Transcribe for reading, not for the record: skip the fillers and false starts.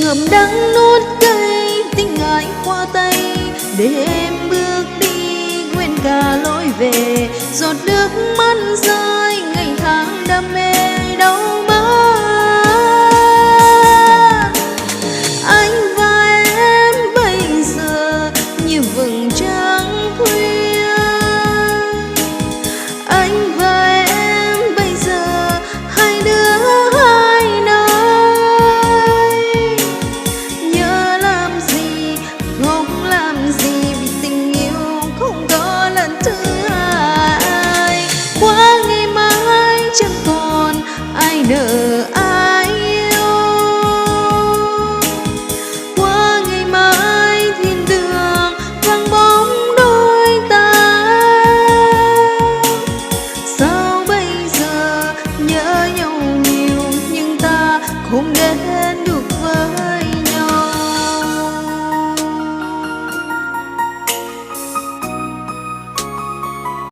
cơm đắng nuốt cay tình ái qua tay, để em bước đi quên cả lối về. Giọt nước mắt rơi ngày tháng đam mê đau mất. Anh và em bây giờ như vầng trăng khuya, anh và em bây giờ hai đứa hai nơi. Nhớ làm gì không làm gì, vì tình yêu không có lần thứ hai. Qua ngày mai chẳng còn ai nợ